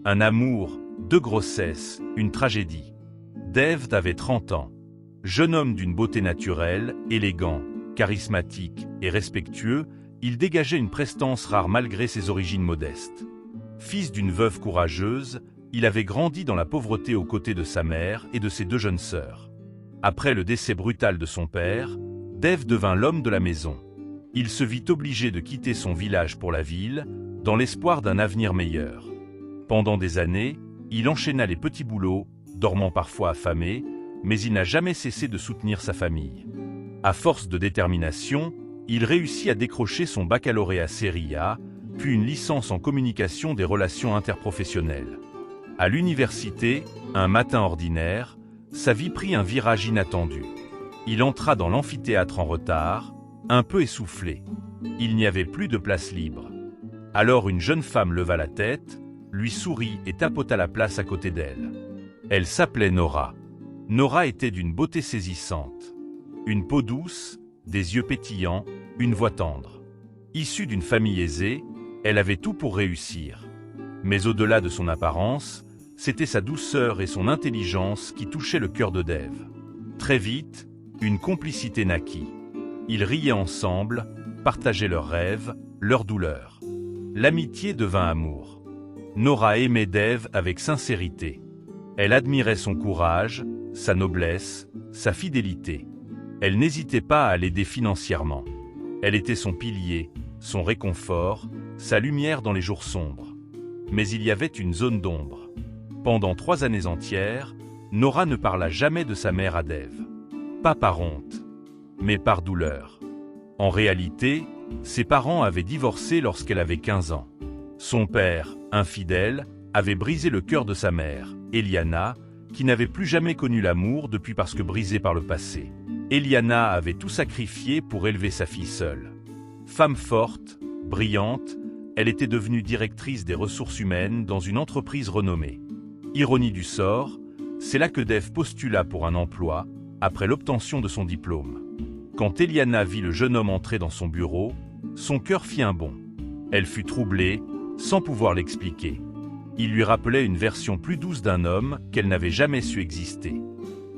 Un amour, deux grossesses, une tragédie. Dev avait 30 ans. Jeune homme d'une beauté naturelle, élégant, charismatique et respectueux, il dégageait une prestance rare malgré ses origines modestes. Fils d'une veuve courageuse, il avait grandi dans la pauvreté aux côtés de sa mère et de ses deux jeunes sœurs. Après le décès brutal de son père, Dev devint l'homme de la maison. Il se vit obligé de quitter son village pour la ville, dans l'espoir d'un avenir meilleur. Pendant des années, il enchaîna les petits boulots, dormant parfois affamé, mais il n'a jamais cessé de soutenir sa famille. À force de détermination, il réussit à décrocher son baccalauréat série A, puis une licence en communication des relations interprofessionnelles. À l'université, un matin ordinaire, sa vie prit un virage inattendu. Il entra dans l'amphithéâtre en retard, un peu essoufflé. Il n'y avait plus de place libre. Alors une jeune femme leva la tête, lui sourit et tapota la place à côté d'elle. Elle s'appelait Nora. Nora était d'une beauté saisissante. Une peau douce, des yeux pétillants, une voix tendre. Issue d'une famille aisée, elle avait tout pour réussir. Mais au-delà de son apparence, c'était sa douceur et son intelligence qui touchaient le cœur de Dev. Très vite, une complicité naquit. Ils riaient ensemble, partageaient leurs rêves, leurs douleurs. L'amitié devint amour. Nora aimait Dev avec sincérité. Elle admirait son courage, sa noblesse, sa fidélité. Elle n'hésitait pas à l'aider financièrement. Elle était son pilier, son réconfort, sa lumière dans les jours sombres. Mais il y avait une zone d'ombre. Pendant 3 années entières, Nora ne parla jamais de sa mère à Dev. Pas par honte, mais par douleur. En réalité, ses parents avaient divorcé lorsqu'elle avait 15 ans. Son père, infidèle, avait brisé le cœur de sa mère, Eliana, qui n'avait plus jamais connu l'amour depuis parce que brisée par le passé. Eliana avait tout sacrifié pour élever sa fille seule. Femme forte, brillante, elle était devenue directrice des ressources humaines dans une entreprise renommée. Ironie du sort, c'est là que Dev postula pour un emploi, après l'obtention de son diplôme. Quand Eliana vit le jeune homme entrer dans son bureau, son cœur fit un bond. Elle fut troublée, sans pouvoir l'expliquer. Il lui rappelait une version plus douce d'un homme qu'elle n'avait jamais su exister.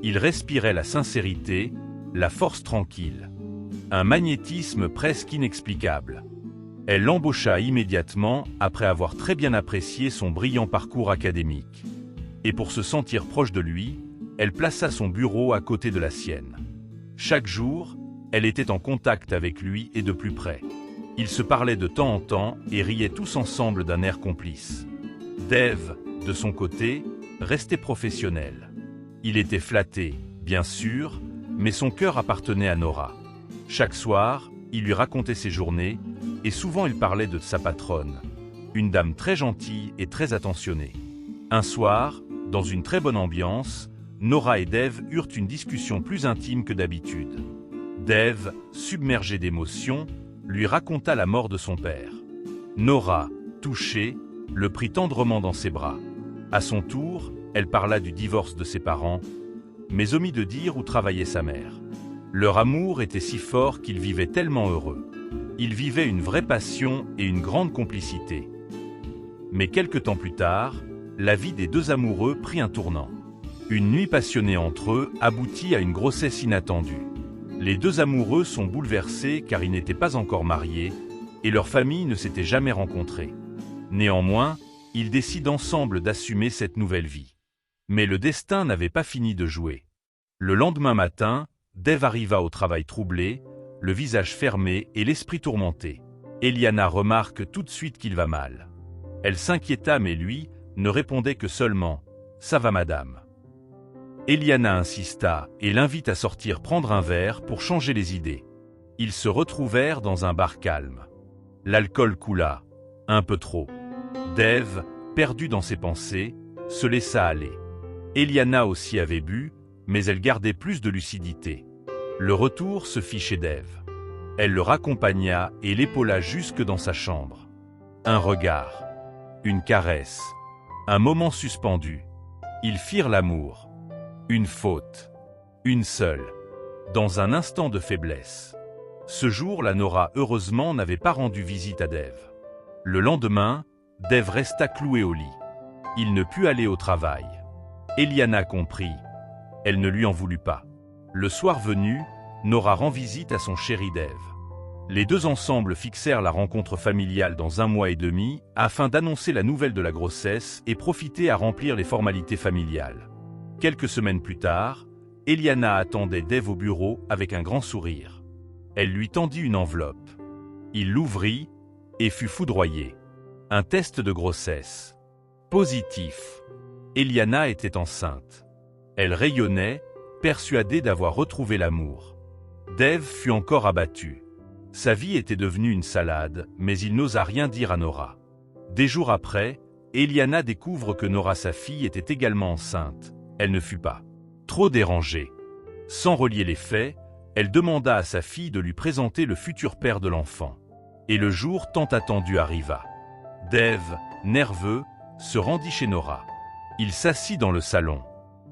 Il respirait la sincérité, la force tranquille. Un magnétisme presque inexplicable. Elle l'embaucha immédiatement après avoir très bien apprécié son brillant parcours académique. Et pour se sentir proche de lui, elle plaça son bureau à côté de la sienne. Chaque jour, elle était en contact avec lui et de plus près. Ils se parlaient de temps en temps et riaient tous ensemble d'un air complice. Dev, de son côté, restait professionnel. Il était flatté, bien sûr, mais son cœur appartenait à Nora. Chaque soir, il lui racontait ses journées, et souvent il parlait de sa patronne, une dame très gentille et très attentionnée. Un soir, dans une très bonne ambiance, Nora et Dev eurent une discussion plus intime que d'habitude. Dev, submergé d'émotions, lui raconta la mort de son père. Nora, touchée, le prit tendrement dans ses bras. À son tour, elle parla du divorce de ses parents, mais omit de dire où travaillait sa mère. Leur amour était si fort qu'ils vivaient tellement heureux. Ils vivaient une vraie passion et une grande complicité. Mais quelque temps plus tard, la vie des deux amoureux prit un tournant. Une nuit passionnée entre eux aboutit à une grossesse inattendue. Les deux amoureux sont bouleversés car ils n'étaient pas encore mariés et leur famille ne s'était jamais rencontrée. Néanmoins, ils décident ensemble d'assumer cette nouvelle vie. Mais le destin n'avait pas fini de jouer. Le lendemain matin, Dev arriva au travail troublé, le visage fermé et l'esprit tourmenté. Eliana remarque tout de suite qu'il va mal. Elle s'inquiéta mais lui ne répondait que seulement « Ça va madame ». Eliana insista et l'invite à sortir prendre un verre pour changer les idées. Ils se retrouvèrent dans un bar calme. L'alcool coula, un peu trop. Dev, perdu dans ses pensées, se laissa aller. Eliana aussi avait bu, mais elle gardait plus de lucidité. Le retour se fit chez Dev. Elle le raccompagna et l'épaula jusque dans sa chambre. Un regard, une caresse, un moment suspendu. Ils firent l'amour. Une faute, une seule, dans un instant de faiblesse. Ce jour-là, Nora, heureusement, n'avait pas rendu visite à Dev. Le lendemain, Dev resta cloué au lit. Il ne put aller au travail. Eliana comprit. Elle ne lui en voulut pas. Le soir venu, Nora rend visite à son chéri Dave. Les deux ensemble fixèrent la rencontre familiale dans 1 mois et demi afin d'annoncer la nouvelle de la grossesse et profiter à remplir les formalités familiales. Quelques semaines plus tard, Eliana attendait Dave au bureau avec un grand sourire. Elle lui tendit une enveloppe. Il l'ouvrit et fut foudroyé. Un test de grossesse. Positif. Eliana était enceinte. Elle rayonnait, persuadée d'avoir retrouvé l'amour. Dave fut encore abattu. Sa vie était devenue une salade, mais il n'osa rien dire à Nora. Des jours après, Eliana découvre que Nora, sa fille, était également enceinte. Elle ne fut pas trop dérangée. Sans relier les faits, elle demanda à sa fille de lui présenter le futur père de l'enfant. Et le jour tant attendu arriva. Dave, nerveux, se rendit chez Nora. Il s'assit dans le salon.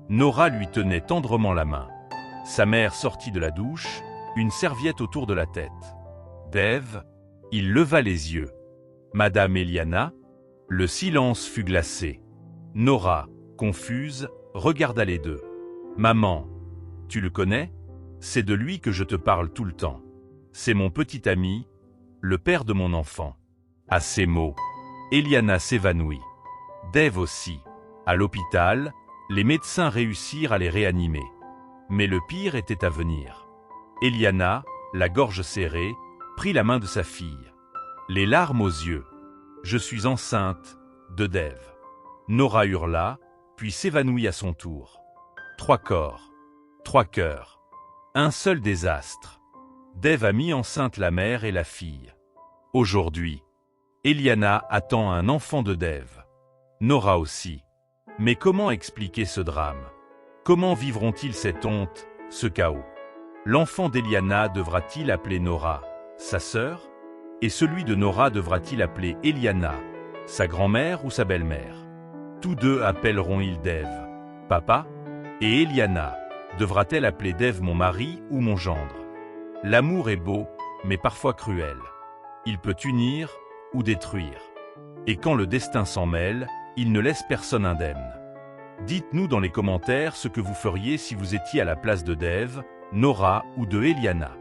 Nora lui tenait tendrement la main. Sa mère sortit de la douche, une serviette autour de la tête. Dave, il leva les yeux. Madame Eliana? Le silence fut glacé. Nora, confuse, regarda les deux. Maman, tu le connais? C'est de lui que je te parle tout le temps. C'est mon petit ami, le père de mon enfant. À ces mots, Eliana s'évanouit. Dave aussi. À l'hôpital, les médecins réussirent à les réanimer. Mais le pire était à venir. Eliana, la gorge serrée, prit la main de sa fille. Les larmes aux yeux. « Je suis enceinte » de Dave. Nora hurla, puis s'évanouit à son tour. 3 corps. 3 cœurs. Un seul désastre. Dave a mis enceinte la mère et la fille. Aujourd'hui, Eliana attend un enfant de Dave. Nora aussi. Mais comment expliquer ce drame? Comment vivront-ils cette honte, ce chaos? L'enfant d'Eliana devra-t-il appeler Nora, sa sœur? Et celui de Nora devra-t-il appeler Eliana, sa grand-mère ou sa belle-mère? Tous deux appelleront-ils Dave, papa? Et Eliana, devra-t-elle appeler Dave mon mari ou mon gendre? L'amour est beau, mais parfois cruel. Il peut unir ou détruire. Et quand le destin s'en mêle, il ne laisse personne indemne. Dites-nous dans les commentaires ce que vous feriez si vous étiez à la place de Dave, Nora ou de Eliana.